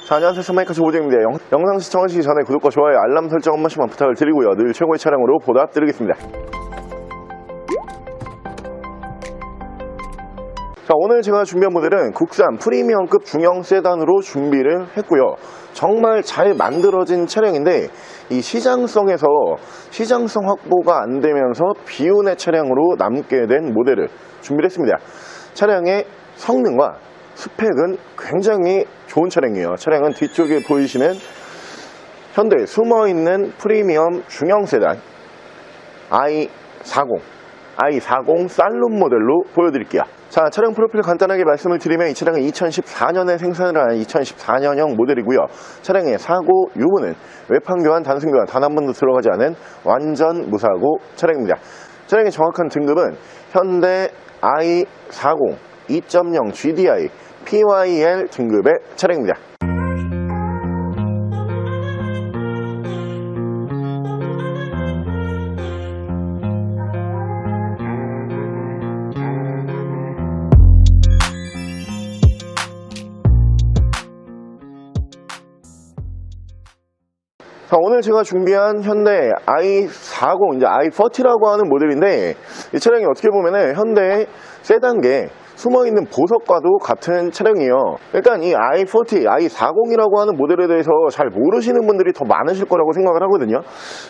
자, 안녕하세요. 스마이카츠 오재입니다. 영상 시청하시기 전에 구독과 좋아요, 알람 설정 한 번씩만 부탁을 드리고요. 늘 최고의 차량으로 보답드리겠습니다. 자, 오늘 제가 준비한 모델은 국산 프리미엄급 중형 세단으로 준비를 했고요. 정말 잘 만들어진 차량인데 이 시장성 확보가 안 되면서 비운의 차량으로 남게 된 모델을 준비를 했습니다. 차량의 성능과 스펙은 굉장히 좋은 차량이에요. 차량은 뒤쪽에 보이시는 현대 숨어있는 프리미엄 중형 세단 i40 살론 모델로 보여드릴게요. 자, 차량 프로필 간단하게 말씀을 드리면 이 차량은 2014년에 생산을 한 2014년형 모델이고요. 차량의 사고 유무는 외판 교환, 단순 교환 단 한 번도 들어가지 않은 완전 무사고 차량입니다. 차량의 정확한 등급은 현대 i40 2.0 GDI PYL 등급의 차량입니다. 자, 오늘 제가 준비한 현대 i40, 이제 i40라고 하는 모델인데 이 차량이 어떻게 보면은 현대의 세단계 숨어있는 보석과도 같은 차량이에요. 일단 이 i40이라고 하는 모델에 대해서 잘 모르시는 분들이 더 많으실 거라고 생각을 하거든요.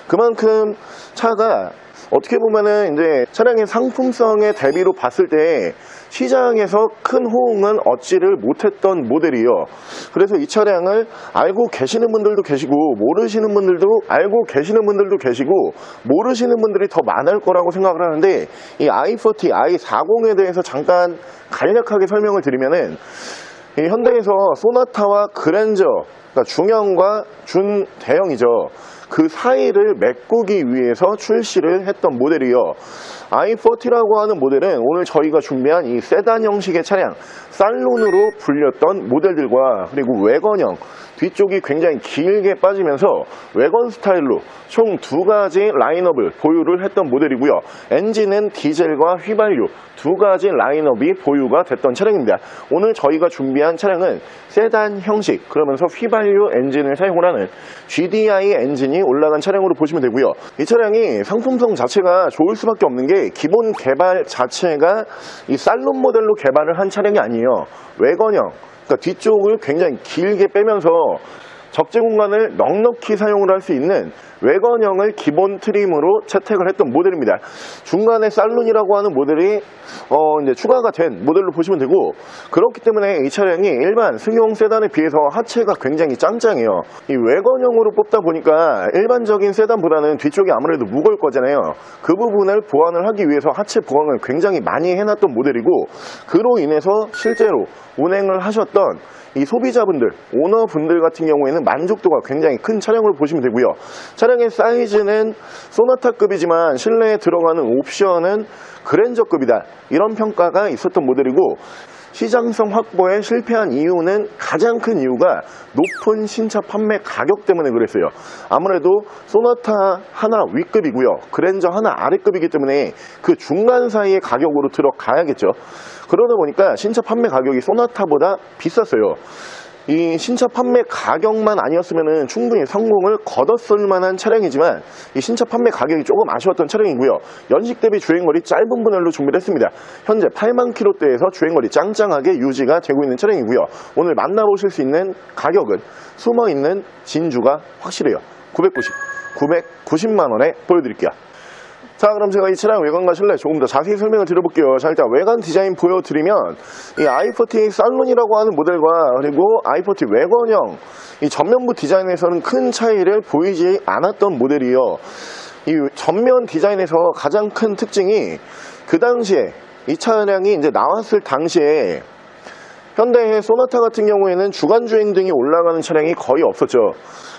그만큼 차가 어떻게 보면은 이제 차량의 상품성의 대비로 봤을 때 시장에서 큰 호응은 얻지를 못했던 모델이에요. 그래서 이 차량을 알고 계시는 분들도 계시고 모르시는 분들도 알고 계시는 분들도 계시고 모르시는 분들이 더 많을 거라고 생각을 하는데 이 i40, i40에 대해서 잠깐 간략하게 설명을 드리면은 이 현대에서 소나타와 그랜저, 그러니까 중형과 준대형이죠. 그 사이를 메꾸기 위해서 출시를 했던 모델이요. i40라고 하는 모델은 오늘 저희가 준비한 이 세단 형식의 차량, 살론으로 불렸던 모델들과 그리고 외건형, 뒤쪽이 굉장히 길게 빠지면서 외건 스타일로 총 두 가지 라인업을 보유를 했던 모델이고요. 엔진은 디젤과 휘발유 두 가지 라인업이 보유가 됐던 차량입니다. 오늘 저희가 준비한 차량은 세단 형식, 그러면서 휘발유 엔진을 사용을 하는 GDI 엔진이 올라간 차량으로 보시면 되고요. 이 차량이 상품성 자체가 좋을 수밖에 없는 게 기본 개발 자체가 이 살론 모델로 개발을 한 차량이 아니에요. 외건형, 그러니까 뒤쪽을 굉장히 길게 빼면서 적재 공간을 넉넉히 사용을 할 수 있는 외건형을 기본 트림으로 채택을 했던 모델입니다. 중간에 살론이라고 하는 모델이 이제 추가가 된 모델로 보시면 되고, 그렇기 때문에 이 차량이 일반 승용 세단에 비해서 하체가 굉장히 짱짱해요. 이 외건형으로 뽑다 보니까 일반적인 세단보다는 뒤쪽이 아무래도 무거울 거잖아요. 그 부분을 보완을 하기 위해서 하체 보강을 굉장히 많이 해놨던 모델이고, 그로 인해서 실제로 운행을 하셨던 이 소비자분들, 오너분들 같은 경우에는 만족도가 굉장히 큰 차량으로 보시면 되고요. 차량의 사이즈는 소나타급이지만 실내에 들어가는 옵션은 그랜저급이다, 이런 평가가 있었던 모델이고, 시장성 확보에 실패한 이유는, 가장 큰 이유가 높은 신차 판매 가격 때문에 그랬어요. 아무래도 소나타 하나 위급이고요, 그랜저 하나 아래급이기 때문에 그 중간 사이의 가격으로 들어가야겠죠. 그러다 보니까 신차 판매 가격이 소나타보다 비쌌어요. 이 신차 판매 가격만 아니었으면 충분히 성공을 거뒀을 만한 차량이지만 이 신차 판매 가격이 조금 아쉬웠던 차량이고요. 연식 대비 주행거리 짧은 분할로 준비를 했습니다. 현재 8만 킬로대에서 주행거리 짱짱하게 유지가 되고 있는 차량이고요. 오늘 만나보실 수 있는 가격은 숨어있는 진주가 확실해요. 990만 원에 보여드릴게요. 자, 그럼 제가 이 차량 외관과 실내 조금 더 자세히 설명을 드려볼게요. 자, 일단 외관 디자인 보여드리면 이 i40 살론이라고 하는 모델과 그리고 i40 외건형, 이 전면부 디자인에서는 큰 차이를 보이지 않았던 모델이에요. 이 전면 디자인에서 가장 큰 특징이, 그 당시에 이 차량이 이제 나왔을 당시에 현대의 소나타 같은 경우에는 주간주행 등이 올라가는 차량이 거의 없었죠.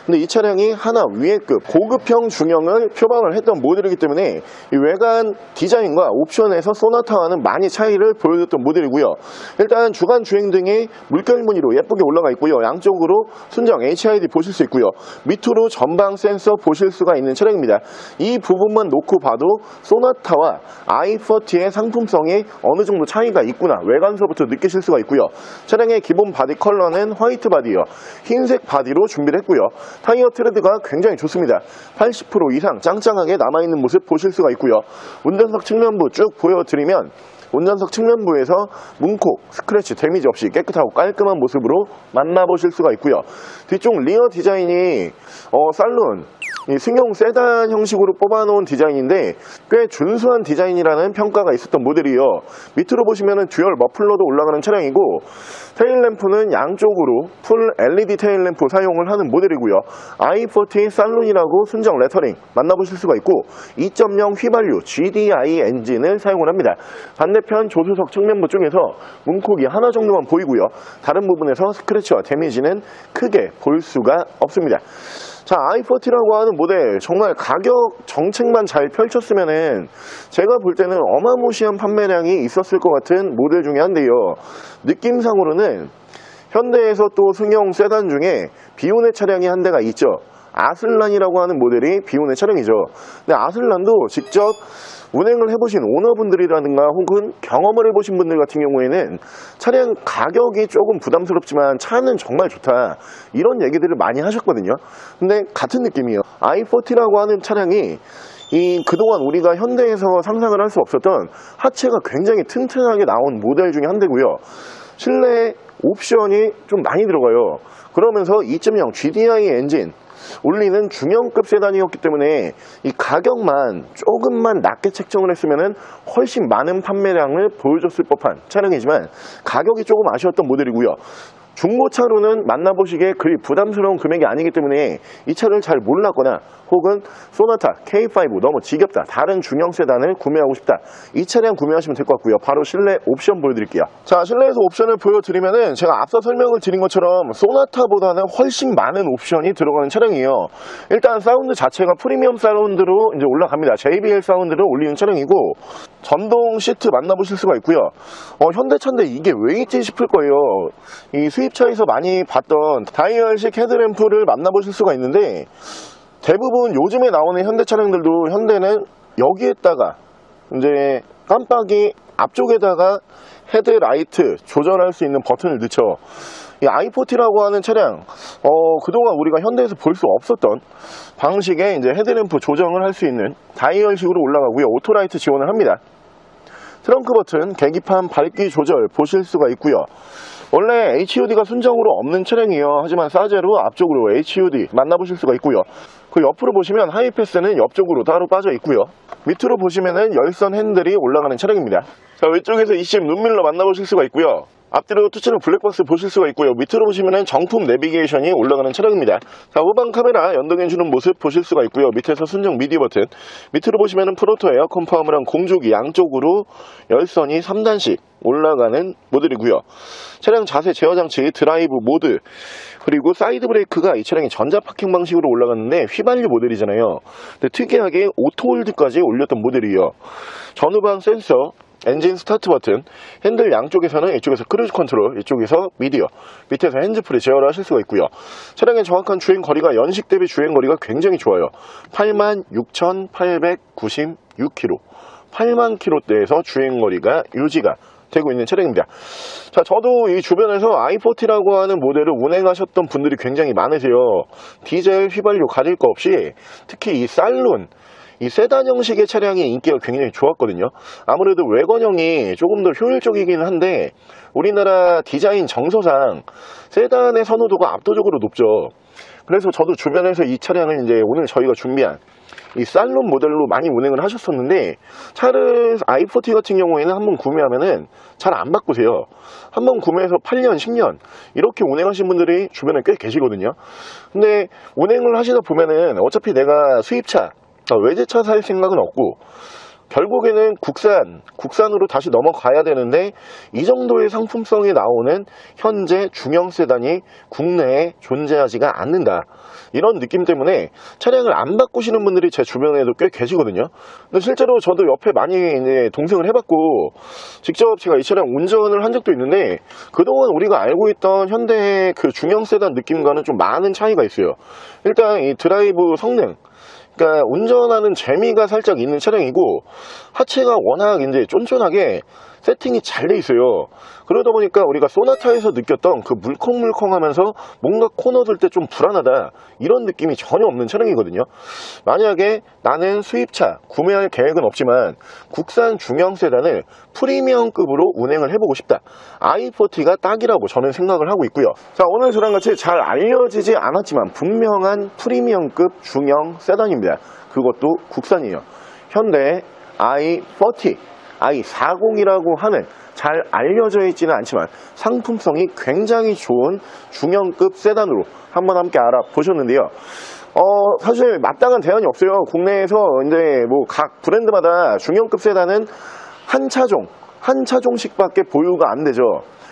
근데 이 차량이 하나 위에급 고급형 중형을 표방을 했던 모델이기 때문에 이 외관 디자인과 옵션에서 소나타와는 많이 차이를 보여줬던 모델이고요. 일단 주간 주행 등이 물결 무늬로 예쁘게 올라가 있고요. 양쪽으로 순정 HID 보실 수 있고요. 밑으로 전방 센서 보실 수가 있는 차량입니다. 이 부분만 놓고 봐도 소나타와 i40의 상품성이 어느 정도 차이가 있구나, 외관서부터 느끼실 수가 있고요. 차량의 기본 바디 컬러는 화이트 바디요. 흰색 바디로 준비를 했고요. 타이어 트레드가 굉장히 좋습니다. 80% 이상 짱짱하게 남아있는 모습 보실 수가 있고요. 운전석 측면부 쭉 보여드리면 운전석 측면부에서 문콕, 스크래치, 데미지 없이 깨끗하고 깔끔한 모습으로 만나보실 수가 있고요. 뒤쪽 리어 디자인이 살룬, 승용 세단 형식으로 뽑아놓은 디자인인데 꽤 준수한 디자인이라는 평가가 있었던 모델이요. 밑으로 보시면 듀얼 머플러도 올라가는 차량이고 테일램프는 양쪽으로 풀 LED 테일램프 사용을 하는 모델이고요. i40 살룬이라고 순정 레터링 만나보실 수가 있고 2.0 휘발유 GDI 엔진을 사용을 합니다. 반대편 조수석 측면부 쪽에서 문콕이 하나 정도만 보이고요. 다른 부분에서 스크래치와 데미지는 크게 볼 수가 없습니다. 자, i40라고 하는 모델 정말 가격 정책만 잘 펼쳤으면은 제가 볼 때는 어마무시한 판매량이 있었을 것 같은 모델 중에 한데요. 느낌상으로는 현대에서 또 승용 세단 중에 비오네 차량이 한 대가 있죠. 아슬란이라고 하는 모델이 비오네 차량이죠. 근데 아슬란도 직접 운행을 해보신 오너분들이라든가 혹은 경험을 해보신 분들 같은 경우에는 차량 가격이 조금 부담스럽지만 차는 정말 좋다 이런 얘기들을 많이 하셨거든요. 근데 같은 느낌이에요. i40라고 하는 차량이 그동안 우리가 현대에서 상상을 할 수 없었던 하체가 굉장히 튼튼하게 나온 모델 중에 한 대고요. 실내 옵션이 좀 많이 들어가요. 그러면서 2.0 GDI 엔진 올리는 중형급 세단이었기 때문에 이 가격만 조금만 낮게 책정을 했으면 훨씬 많은 판매량을 보여줬을 법한 차량이지만 가격이 조금 아쉬웠던 모델이고요. 중고차로는 만나보시기에 그리 부담스러운 금액이 아니기 때문에 이 차를 잘 몰랐거나 혹은 소나타 K5 너무 지겹다, 다른 중형 세단을 구매하고 싶다, 이 차량 구매하시면 될 것 같고요. 바로 실내 옵션 보여드릴게요. 자, 실내에서 옵션을 보여드리면은 제가 앞서 설명을 드린 것처럼 소나타보다는 훨씬 많은 옵션이 들어가는 차량이에요. 일단 사운드 자체가 프리미엄 사운드로 이제 올라갑니다. JBL 사운드를 올리는 차량이고 전동 시트 만나보실 수가 있고요. 현대차인데 이게 왜 있지 싶을 거예요. 이 수입차에서 많이 봤던 다이얼식 헤드램프를 만나보실 수가 있는데 대부분 요즘에 나오는 현대 차량들도 현대는 여기에다가 이제 깜빡이 앞쪽에다가 헤드라이트 조절할 수 있는 버튼을 넣죠. 이 i40라고 하는 차량 그동안 우리가 현대에서 볼 수 없었던 방식의 이제 헤드램프 조정을 할 수 있는 다이얼식으로 올라가고요. 오토라이트 지원을 합니다. 트렁크 버튼, 계기판 밝기 조절 보실 수가 있고요. 원래 HUD가 순정으로 없는 차량이에요. 하지만 싸제로 앞쪽으로 HUD 만나보실 수가 있고요. 그 옆으로 보시면 하이패스는 옆쪽으로 따로 빠져 있고요. 밑으로 보시면은 열선 핸들이 올라가는 차량입니다. 자, 왼쪽에서 이심 눈밀러 만나보실 수가 있고요. 앞뒤로 touch는 블랙박스 보실 수가 있고요. 밑으로 보시면은 정품 내비게이션이 올라가는 차량입니다. 자, 후방 카메라 연동해주는 모습 보실 수가 있고요. 밑에서 순정 미디 버튼, 밑으로 보시면은 프로토 에어컨 포함을 공조기 양쪽으로 열선이 3단씩 올라가는 모델이고요. 차량 자세 제어 장치, 드라이브 모드, 그리고 사이드 브레이크가 이 차량이 전자 파킹 방식으로 올라갔는데 휘발유 모델이잖아요. 근데 특이하게 오토홀드까지 올렸던 모델이에요. 전후방 센서, 엔진 스타트 버튼, 핸들 양쪽에서는 이쪽에서 크루즈 컨트롤, 이쪽에서 미디어, 밑에서 핸즈프리 제어를 하실 수가 있고요. 차량의 정확한 주행거리가 연식 대비 주행거리가 굉장히 좋아요. 86,896km, 8만 km대에서 주행거리가 유지가 되고 있는 차량입니다. 자, 저도 이 주변에서 i40라고 하는 모델을 운행하셨던 분들이 굉장히 많으세요. 디젤, 휘발유 가릴 거 없이 특히 이 살룬, 이 세단 형식의 차량이 인기가 굉장히 좋았거든요. 아무래도 외관형이 조금 더 효율적이긴 한데 우리나라 디자인 정서상 세단의 선호도가 압도적으로 높죠. 그래서 저도 주변에서 이 차량을 이제 오늘 저희가 준비한 이 살론 모델로 많이 운행을 하셨었는데 차를 i40 같은 경우에는 한번 구매하면은 잘 안 바꾸세요. 한번 구매해서 8년, 10년 이렇게 운행하신 분들이 주변에 꽤 계시거든요. 근데 운행을 하시다 보면은 어차피 내가 수입차, 외제차 살 생각은 없고 결국에는 국산으로 다시 넘어가야 되는데 이 정도의 상품성이 나오는 현재 중형 세단이 국내에 존재하지가 않는다, 이런 느낌 때문에 차량을 안 바꾸시는 분들이 제 주변에도 꽤 계시거든요. 근데 실제로 저도 옆에 많이 이제 동승을 해봤고 직접 제가 이 차량 운전을 한 적도 있는데 그동안 우리가 알고 있던 현대의 그 중형 세단 느낌과는 좀 많은 차이가 있어요. 일단 이 드라이브 성능, 그러니까 운전하는 재미가 살짝 있는 차량이고 하체가 워낙 이제 쫀쫀하게 세팅이 잘 돼 있어요. 그러다 보니까 우리가 소나타에서 느꼈던 그 물컹물컹하면서 뭔가 코너 들 때 좀 불안하다 이런 느낌이 전혀 없는 차량이거든요. 만약에 나는 수입차 구매할 계획은 없지만 국산 중형 세단을 프리미엄급으로 운행을 해보고 싶다, i40가 딱이라고 저는 생각을 하고 있고요. 자, 오늘 저랑 같이 잘 알려지지 않았지만 분명한 프리미엄급 중형 세단입니다. 그것도 국산이에요. 현대 i40, i40이라고 하는 잘 알려져 있지는 않지만 상품성이 굉장히 좋은 중형급 세단으로 한번 함께 알아보셨는데요. 사실 마땅한 대안이 없어요. 국내에서 이제 뭐 각 브랜드마다 중형급 세단은 한 차종씩밖에 보유가 안 되죠.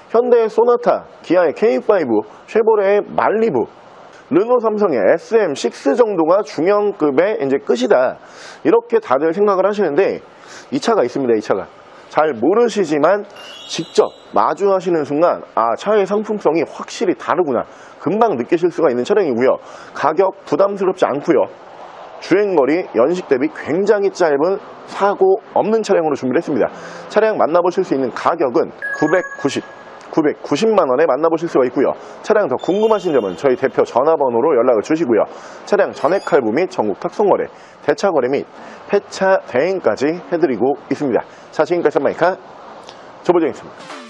현대의 소나타, 기아의 K5, 쉐보레의 말리부, 르노 삼성의 SM6 정도가 중형급의 이제 끝이다, 이렇게 다들 생각을 하시는데 이 차가 있습니다. 이 차가 잘 모르시지만 직접 마주하시는 순간 차의 상품성이 확실히 다르구나 금방 느끼실 수가 있는 차량이고요. 가격 부담스럽지 않고요. 주행거리 연식 대비 굉장히 짧은 사고 없는 차량으로 준비를 했습니다. 차량 만나보실 수 있는 가격은 990만 원에 만나보실 수가 있고요. 차량 더 궁금하신 점은 저희 대표 전화번호로 연락을 주시고요. 차량 전액 할부 및 전국 탁송거래, 대차거래 및 폐차 대행까지 해드리고 있습니다. 자, 지금까지 썬마이카 조보정이었습니다.